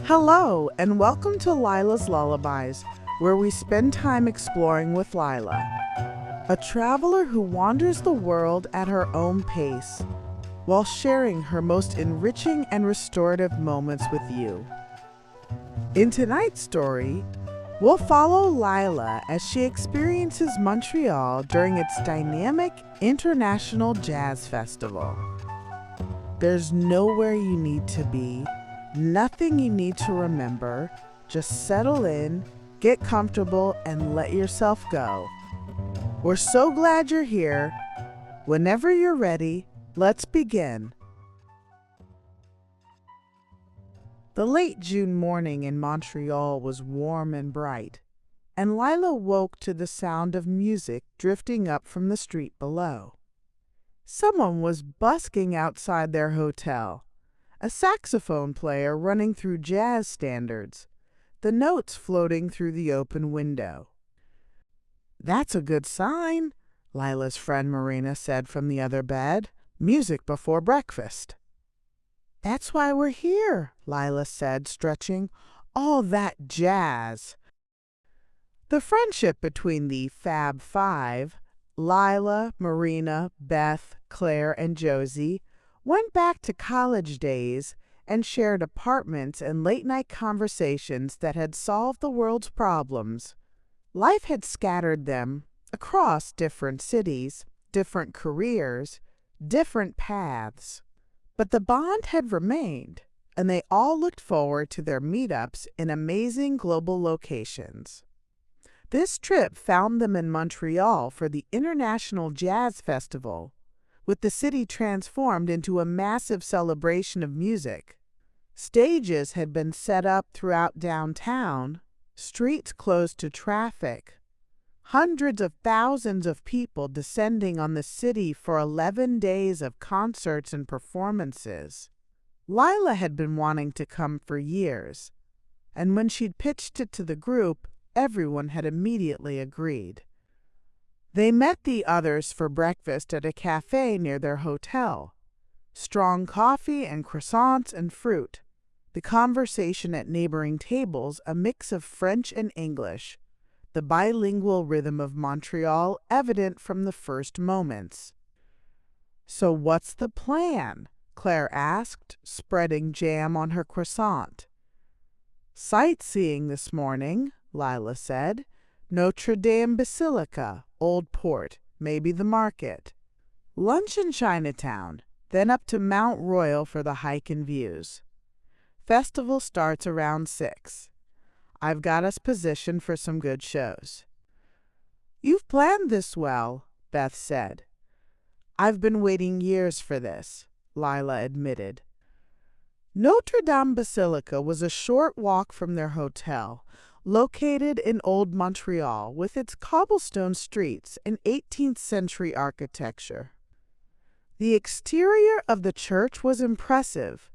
Hello, and welcome to Lyla's Lullabies, where we spend time exploring with Lyla, a traveler who wanders the world at her own pace, while sharing her most enriching and restorative moments with you. In tonight's story, we'll follow Lyla as she experiences Montreal during its dynamic International Jazz Festival. There's nowhere you need to be, nothing you need to remember. Just settle in, get comfortable, and let yourself go. We're so glad you're here. Whenever you're ready, let's begin. The late June morning in Montreal was warm and bright, and Lyla woke to the sound of music drifting up from the street below. Someone was busking outside their hotel, a saxophone player running through jazz standards, the notes floating through the open window. "That's a good sign," Lyla's friend Marina said from the other bed. "Music before breakfast." "That's why we're here," Lyla said, stretching. "All that jazz." The friendship between the Fab Five, Lyla, Marina, Beth, Claire, and Josie, went back to college days and shared apartments and late-night conversations that had solved the world's problems. Life had scattered them across different cities, different careers, different paths. But the bond had remained, and they all looked forward to their meetups in amazing global locations. This trip found them in Montreal for the International Jazz Festival, with the city transformed into a massive celebration of music. Stages had been set up throughout downtown, streets closed to traffic, hundreds of thousands of people descending on the city for 11 days of concerts and performances. Lyla had been wanting to come for years, and when she'd pitched it to the group, everyone had immediately agreed. They met the others for breakfast at a cafe near their hotel. Strong coffee and croissants and fruit. The conversation at neighboring tables a mix of French and English, the bilingual rhythm of Montreal evident from the first moments. "So what's the plan?" Claire asked, spreading jam on her croissant. "Sightseeing this morning," Lyla said. "Notre-Dame Basilica, Old Port, maybe the market. Lunch in Chinatown, then up to Mount Royal for the hike and views. Festival starts around 6. I've got us positioned for some good shows." "You've planned this well," Beth said. "I've been waiting years for this," Lyla admitted. Notre-Dame Basilica was a short walk from their hotel, located in Old Montreal with its cobblestone streets and 18th century architecture. The exterior of the church was impressive,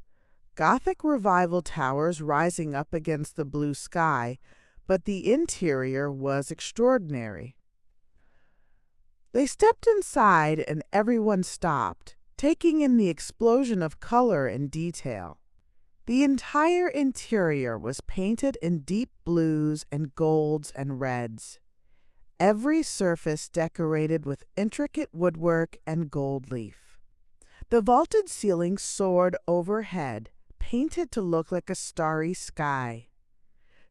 Gothic Revival towers rising up against the blue sky, but the interior was extraordinary. They stepped inside and everyone stopped, taking in the explosion of color and detail. The entire interior was painted in deep blues and golds and reds, every surface decorated with intricate woodwork and gold leaf. The vaulted ceiling soared overhead, painted to look like a starry sky.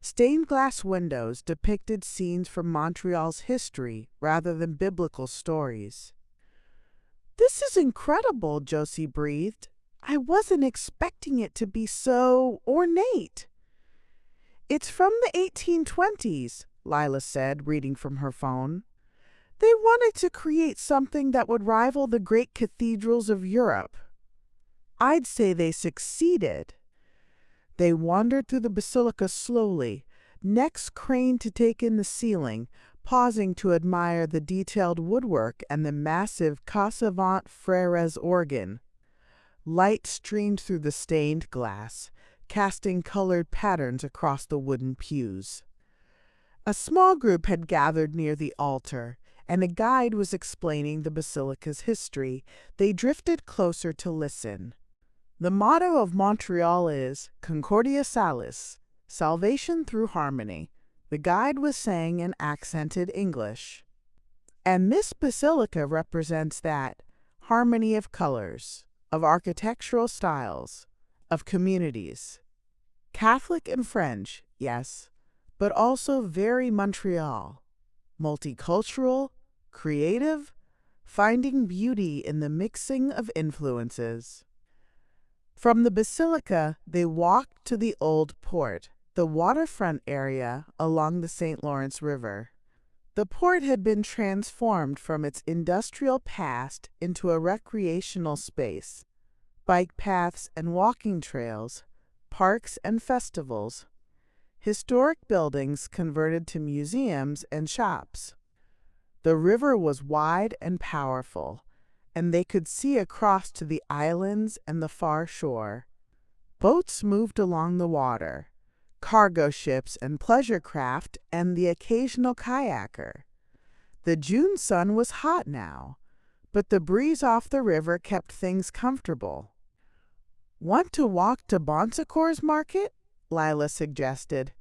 Stained glass windows depicted scenes from Montreal's history rather than biblical stories. "This is incredible," Josie breathed. "I wasn't expecting it to be so ornate." "It's from the 1820s, Lyla said, reading from her phone. "They wanted to create something that would rival the great cathedrals of Europe. I'd say they succeeded." They wandered through the basilica slowly, necks craned to take in the ceiling, pausing to admire the detailed woodwork and the massive Cassavant Freres organ. Light streamed through the stained glass, casting colored patterns across the wooden pews. A small group had gathered near the altar, and a guide was explaining the basilica's history. They drifted closer to listen. The motto of Montreal is Concordia Salis, salvation through harmony, the guide was saying in accented English. And this basilica represents that harmony of colors, of architectural styles, of communities. Catholic and French, yes, but also very Montreal. Multicultural, creative, finding beauty in the mixing of influences. From the basilica, they walked to the Old Port, the waterfront area along the St. Lawrence River. The port had been transformed from its industrial past into a recreational space. Bike paths and walking trails, parks and festivals, historic buildings converted to museums and shops. The river was wide and powerful, and they could see across to the islands and the far shore. Boats moved along the water, cargo ships and pleasure craft and the occasional kayaker. The June sun was hot now, but the breeze off the river kept things comfortable. "Want to walk to Bonsecour's market?" Lyla suggested.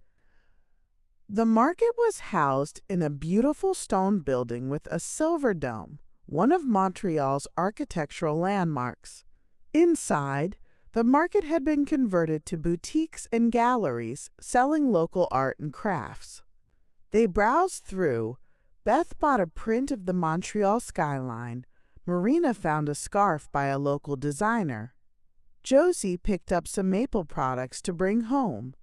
The market was housed in a beautiful stone building with a silver dome, one of Montreal's architectural landmarks. Inside, the market had been converted to boutiques and galleries selling local art and crafts. They browsed through. Beth bought a print of the Montreal skyline. Marina found a scarf by a local designer. Josie picked up some maple products to bring home.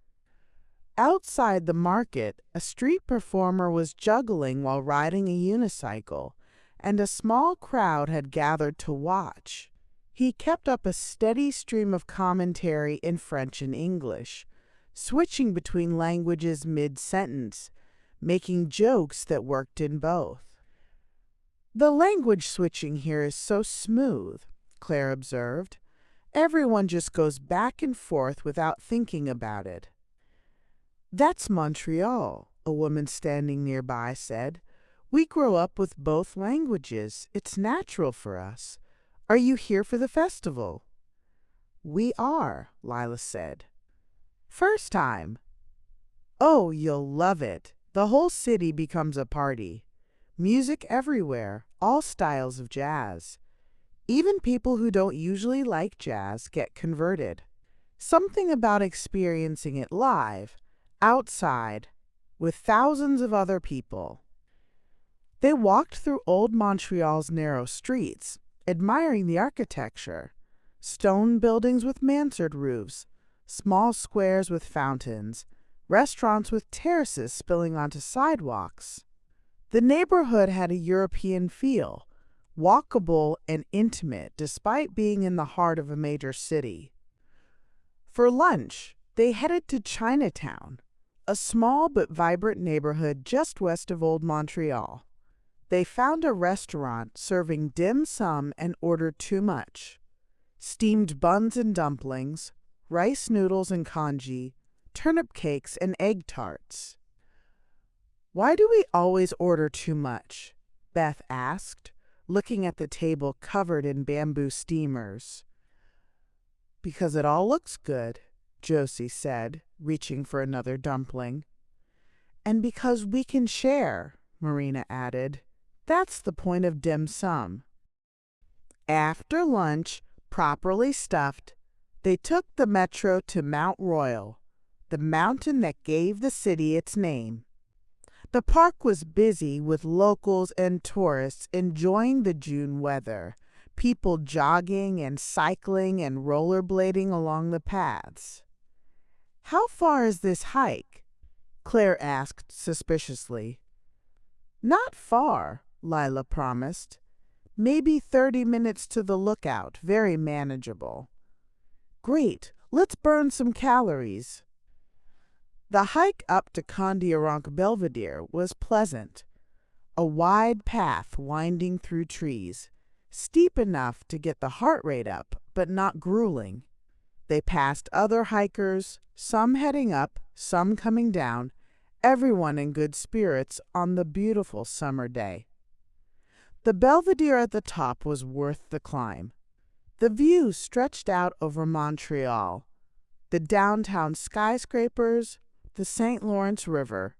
Outside the market, a street performer was juggling while riding a unicycle, and a small crowd had gathered to watch. He kept up a steady stream of commentary in French and English, switching between languages mid-sentence, making jokes that worked in both. "The language switching here is so smooth," Claire observed. "Everyone just goes back and forth without thinking about it." "That's Montreal," a woman standing nearby said. "We grow up with both languages. It's natural for us. Are you here for the festival?" "We are," Lyla said. "First time?" "Oh, you'll love it. The whole city becomes a party. Music everywhere, all styles of jazz. Even people who don't usually like jazz get converted. Something about experiencing it live, outside, with thousands of other people." They walked through old Montreal's narrow streets, admiring the architecture. Stone buildings with mansard roofs, small squares with fountains, restaurants with terraces spilling onto sidewalks. The neighborhood had a European feel, walkable and intimate despite being in the heart of a major city. For lunch, they headed to Chinatown, a small but vibrant neighborhood just west of Old Montreal. They found a restaurant serving dim sum and ordered too much. Steamed buns and dumplings, rice noodles and congee, turnip cakes and egg tarts. "Why do we always order too much?" Beth asked, looking at the table covered in bamboo steamers. "Because it all looks good," Josie said, reaching for another dumpling. "And because we can share," Marina added. "That's the point of dim sum." After lunch, properly stuffed, they took the metro to Mount Royal, the mountain that gave the city its name. The park was busy with locals and tourists enjoying the June weather, people jogging and cycling and rollerblading along the paths. "How far is this hike?" Claire asked suspiciously. "Not far," Lyla promised. "Maybe 30 minutes to the lookout, very manageable." "Great, let's burn some calories." The hike up to Condiaronk Belvedere was pleasant, a wide path winding through trees, steep enough to get the heart rate up, but not grueling. They passed other hikers, some heading up, some coming down, everyone in good spirits on the beautiful summer day. The Belvedere at the top was worth the climb. The view stretched out over Montreal, the downtown skyscrapers, the St. Lawrence River,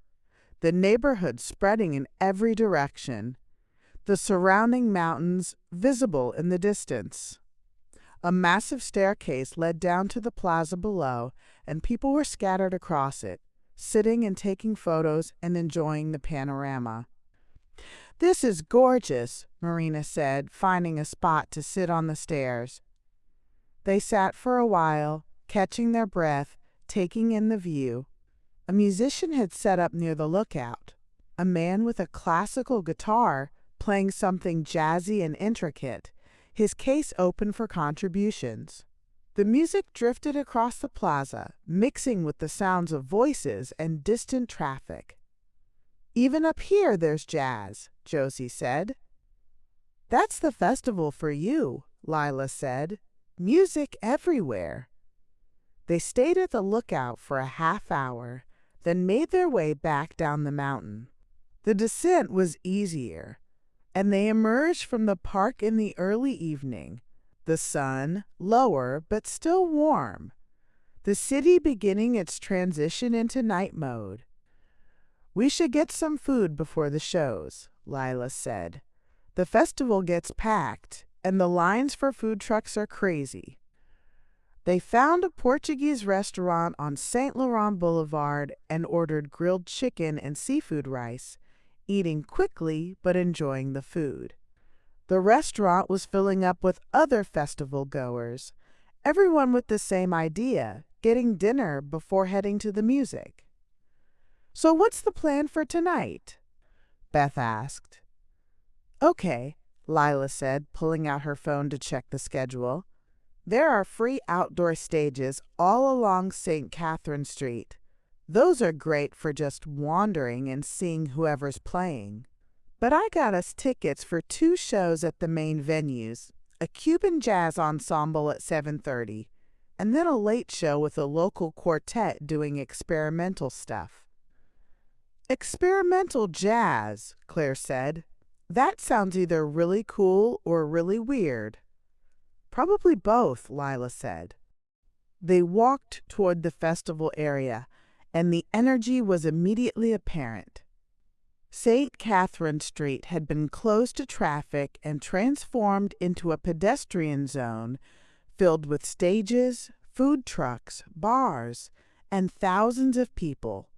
the neighborhood spreading in every direction, the surrounding mountains visible in the distance. A massive staircase led down to the plaza below, and people were scattered across it, sitting and taking photos and enjoying the panorama. "This is gorgeous," Marina said, finding a spot to sit on the stairs. They sat for a while, catching their breath, taking in the view. A musician had set up near the lookout, a man with a classical guitar playing something jazzy and intricate, his case open for contributions. The music drifted across the plaza, mixing with the sounds of voices and distant traffic. "Even up here there's jazz," Josie said. "That's the festival for you," Lyla said. "Music everywhere." They stayed at the lookout for a half hour, then made their way back down the mountain. The descent was easier, and they emerged from the park in the early evening, the sun lower but still warm, the city beginning its transition into night mode. "We should get some food before the shows," Lyla said. "The festival gets packed, and the lines for food trucks are crazy." They found a Portuguese restaurant on St. Laurent Boulevard and ordered grilled chicken and seafood rice, eating quickly but enjoying the food. The restaurant was filling up with other festival goers, everyone with the same idea, getting dinner before heading to the music. "So what's the plan for tonight?" Beth asked. "Okay," Lyla said, pulling out her phone to check the schedule. "There are free outdoor stages all along St. Catherine Street. Those are great for just wandering and seeing whoever's playing. But I got us tickets for 2 shows at the main venues, a Cuban jazz ensemble at 7:30, and then a late show with a local quartet doing experimental stuff." "Experimental jazz," Claire said. "That sounds either really cool or really weird." "Probably both," Lyla said. They walked toward the festival area, and the energy was immediately apparent. St. Catherine Street had been closed to traffic and transformed into a pedestrian zone filled with stages, food trucks, bars, and thousands of people.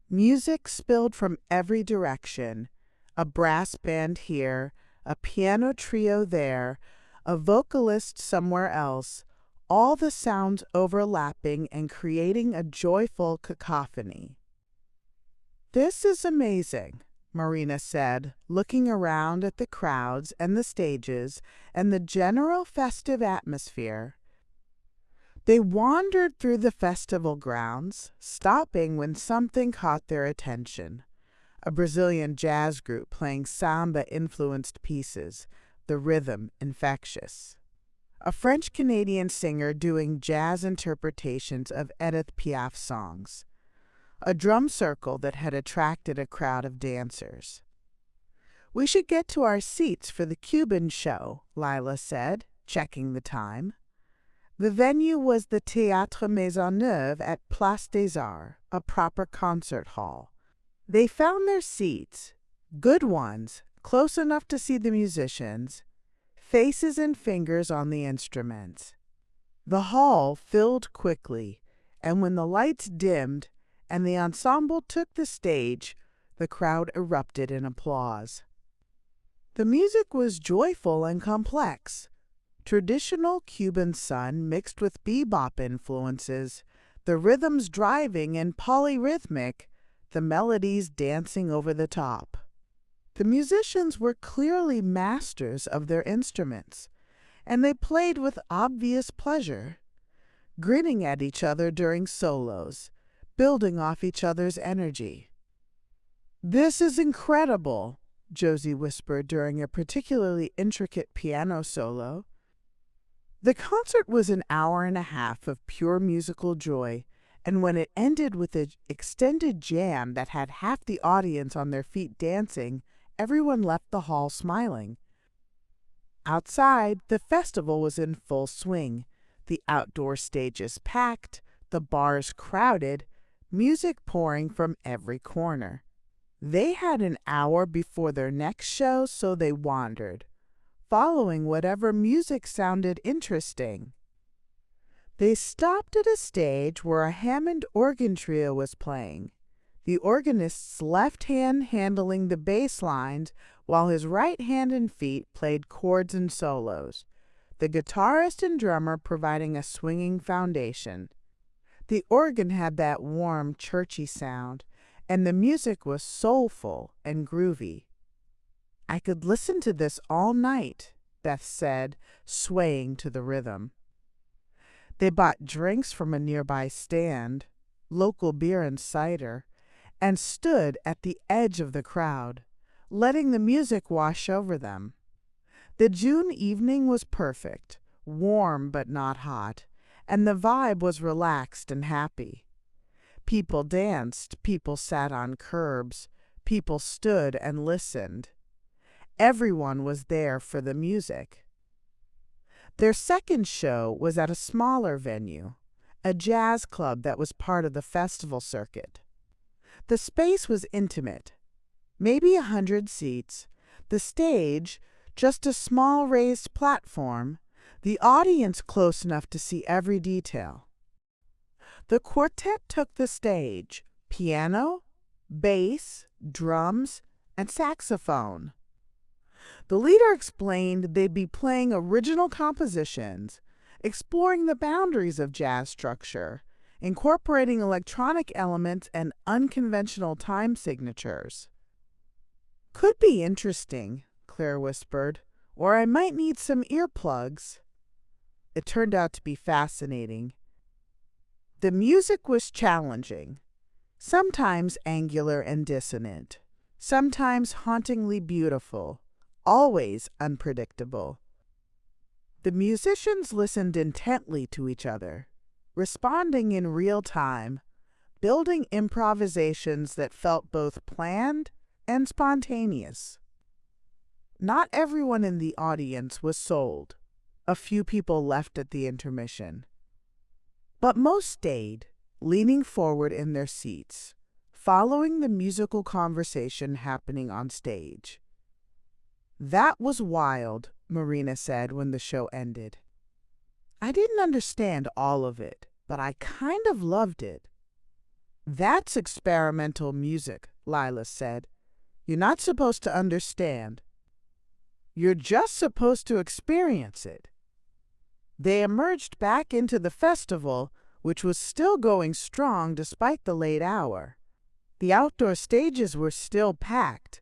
Music spilled from every direction, a brass band here, a piano trio there, a vocalist somewhere else, all the sounds overlapping and creating a joyful cacophony. "This is amazing," Marina said, looking around at the crowds and the stages and the general festive atmosphere. They wandered through the festival grounds, stopping when something caught their attention. A Brazilian jazz group playing samba-influenced pieces, the rhythm infectious. A French-Canadian singer doing jazz interpretations of Edith Piaf songs. A drum circle that had attracted a crowd of dancers. "We should get to our seats for the Cuban show," Lyla said, checking the time. The venue was the Théâtre Maisonneuve at Place des Arts, a proper concert hall. They found their seats, good ones, close enough to see the musicians, faces and fingers on the instruments. The hall filled quickly, and when the lights dimmed and the ensemble took the stage, the crowd erupted in applause. The music was joyful and complex. Traditional Cuban sun mixed with bebop influences, the rhythms driving and polyrhythmic, the melodies dancing over the top. The musicians were clearly masters of their instruments, and they played with obvious pleasure, grinning at each other during solos, building off each other's energy. "This is incredible," Josie whispered during a particularly intricate piano solo. The concert was an hour and a half of pure musical joy, and when it ended with an extended jam that had half the audience on their feet dancing, everyone left the hall smiling. Outside, the festival was in full swing. The outdoor stages packed, the bars crowded, music pouring from every corner. They had an hour before their next show, so they wandered, following whatever music sounded interesting. They stopped at a stage where a Hammond organ trio was playing, the organist's left hand handling the bass lines while his right hand and feet played chords and solos, the guitarist and drummer providing a swinging foundation. The organ had that warm, churchy sound, and the music was soulful and groovy. "I could listen to this all night," Beth said, swaying to the rhythm. They bought drinks from a nearby stand, local beer and cider, and stood at the edge of the crowd, letting the music wash over them. The June evening was perfect, warm but not hot, and the vibe was relaxed and happy. People danced, people sat on curbs, people stood and listened. Everyone was there for the music. Their second show was at a smaller venue, a jazz club that was part of the festival circuit. The space was intimate, maybe 100 seats, the stage, just a small raised platform, the audience close enough to see every detail. The quartet took the stage, piano, bass, drums, and saxophone. The leader explained they'd be playing original compositions, exploring the boundaries of jazz structure, incorporating electronic elements and unconventional time signatures. "Could be interesting," Claire whispered, "or I might need some earplugs." It turned out to be fascinating. The music was challenging, sometimes angular and dissonant, sometimes hauntingly beautiful, always unpredictable. The musicians listened intently to each other, responding in real time, building improvisations that felt both planned and spontaneous. Not everyone in the audience was sold. A few people left at the intermission. But most stayed, leaning forward in their seats, following the musical conversation happening on stage. "That was wild," Marina said when the show ended. "I didn't understand all of it, but I kind of loved it." "That's experimental music," Lyla said. "You're not supposed to understand. You're just supposed to experience it." They emerged back into the festival, which was still going strong despite the late hour. The outdoor stages were still packed,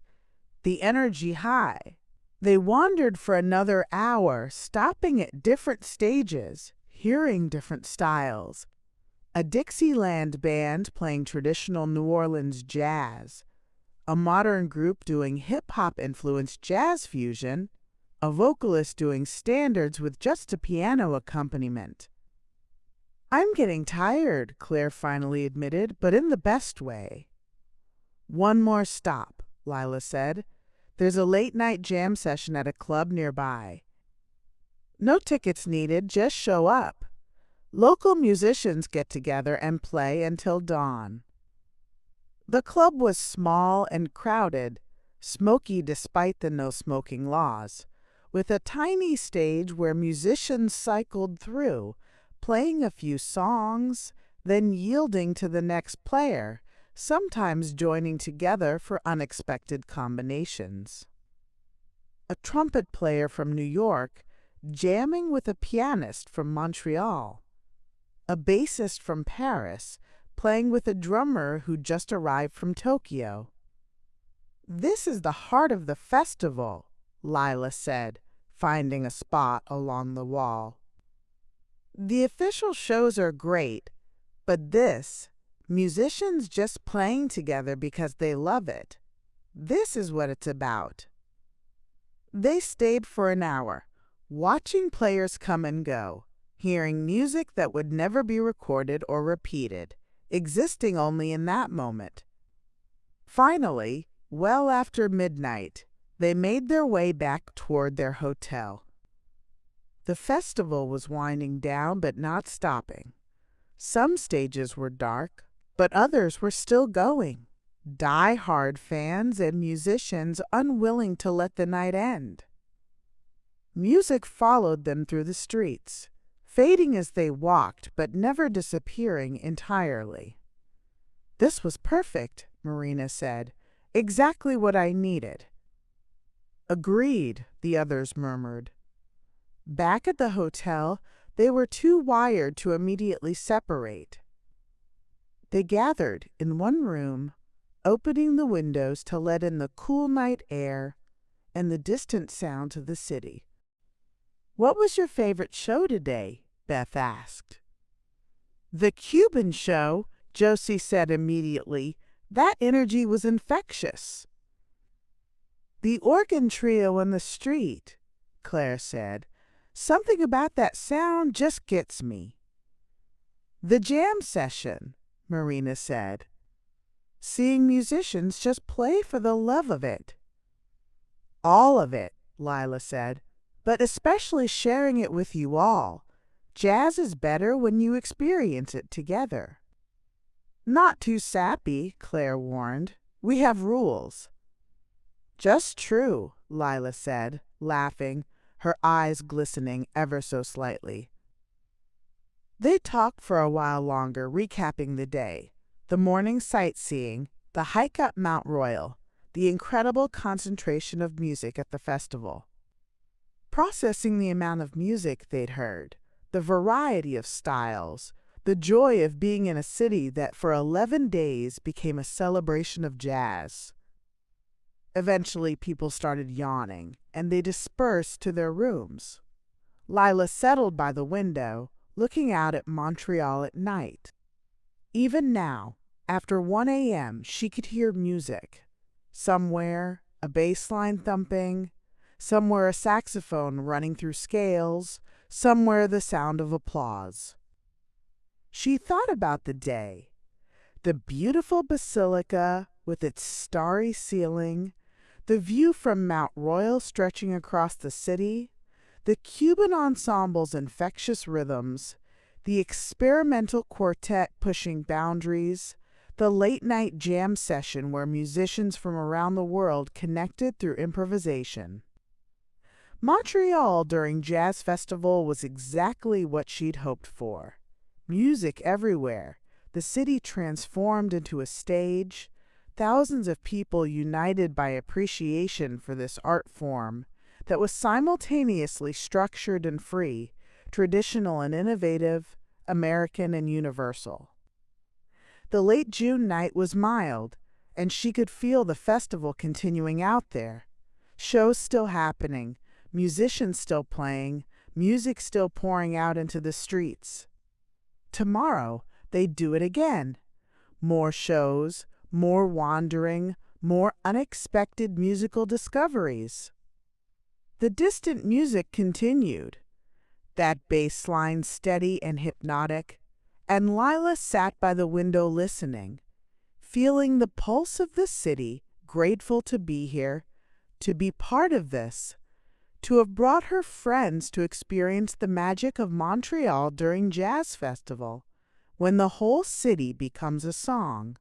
the energy high. They wandered for another hour, stopping at different stages, hearing different styles. A Dixieland band playing traditional New Orleans jazz, a modern group doing hip-hop-influenced jazz fusion, a vocalist doing standards with just a piano accompaniment. "I'm getting tired," Claire finally admitted, but in the best way. "One more stop," Lyla said. "There's a late-night jam session at a club nearby. No tickets needed, just show up. Local musicians get together and play until dawn." The club was small and crowded, smoky despite the no-smoking laws, with a tiny stage where musicians cycled through, playing a few songs, then yielding to the next player, sometimes joining together for unexpected combinations. A trumpet player from New York jamming with a pianist from Montreal. A bassist from Paris playing with a drummer who just arrived from Tokyo. "This is the heart of the festival," Lyla said, finding a spot along the wall. "The official shows are great, but this, musicians just playing together because they love it, this is what it's about." They stayed for an hour, watching players come and go, hearing music that would never be recorded or repeated, existing only in that moment. Finally, well after midnight, they made their way back toward their hotel. The festival was winding down but not stopping. Some stages were dark, but others were still going. Die-hard fans and musicians unwilling to let the night end. Music followed them through the streets, fading as they walked but never disappearing entirely. "This was perfect," Marina said. "Exactly what I needed." "Agreed," the others murmured. Back at the hotel, they were too wired to immediately separate. They gathered in one room, opening the windows to let in the cool night air and the distant sounds of the city. "What was your favorite show today?" Beth asked. "The Cuban show," Josie said immediately. "That energy was infectious." "The organ trio in the street," Claire said. "Something about that sound just gets me." "The jam session," Marina said. "Seeing musicians just play for the love of it." "All of it," Lyla said, "but especially sharing it with you all. Jazz is better when you experience it together." "Not too sappy," Claire warned. "We have rules." "Just true," Lyla said, laughing, her eyes glistening ever so slightly. They talked for a while longer, recapping the day. The morning sightseeing, the hike up Mount Royal, the incredible concentration of music at the festival. Processing the amount of music they'd heard, the variety of styles, the joy of being in a city that for 11 days became a celebration of jazz. Eventually, people started yawning, and they dispersed to their rooms. Lyla settled by the window, looking out at Montreal at night. Even now, after 1 a.m., she could hear music. Somewhere, a bass line thumping, somewhere a saxophone running through scales, somewhere the sound of applause. She thought about the day. The beautiful basilica with its starry ceiling, the view from Mount Royal stretching across the city, the Cuban ensemble's infectious rhythms, the experimental quartet pushing boundaries, the late-night jam session where musicians from around the world connected through improvisation. Montreal during Jazz Festival was exactly what she'd hoped for. Music everywhere, the city transformed into a stage, thousands of people united by appreciation for this art form that was simultaneously structured and free, traditional and innovative, American and universal. The late June night was mild, and she could feel the festival continuing out there. Shows still happening, musicians still playing, music still pouring out into the streets. Tomorrow, they'd do it again. More shows, more wandering, more unexpected musical discoveries. The distant music continued, that bass line steady and hypnotic, and Lyla sat by the window listening, feeling the pulse of the city, grateful to be here, to be part of this, to have brought her friends to experience the magic of Montreal during Jazz Festival, when the whole city becomes a song.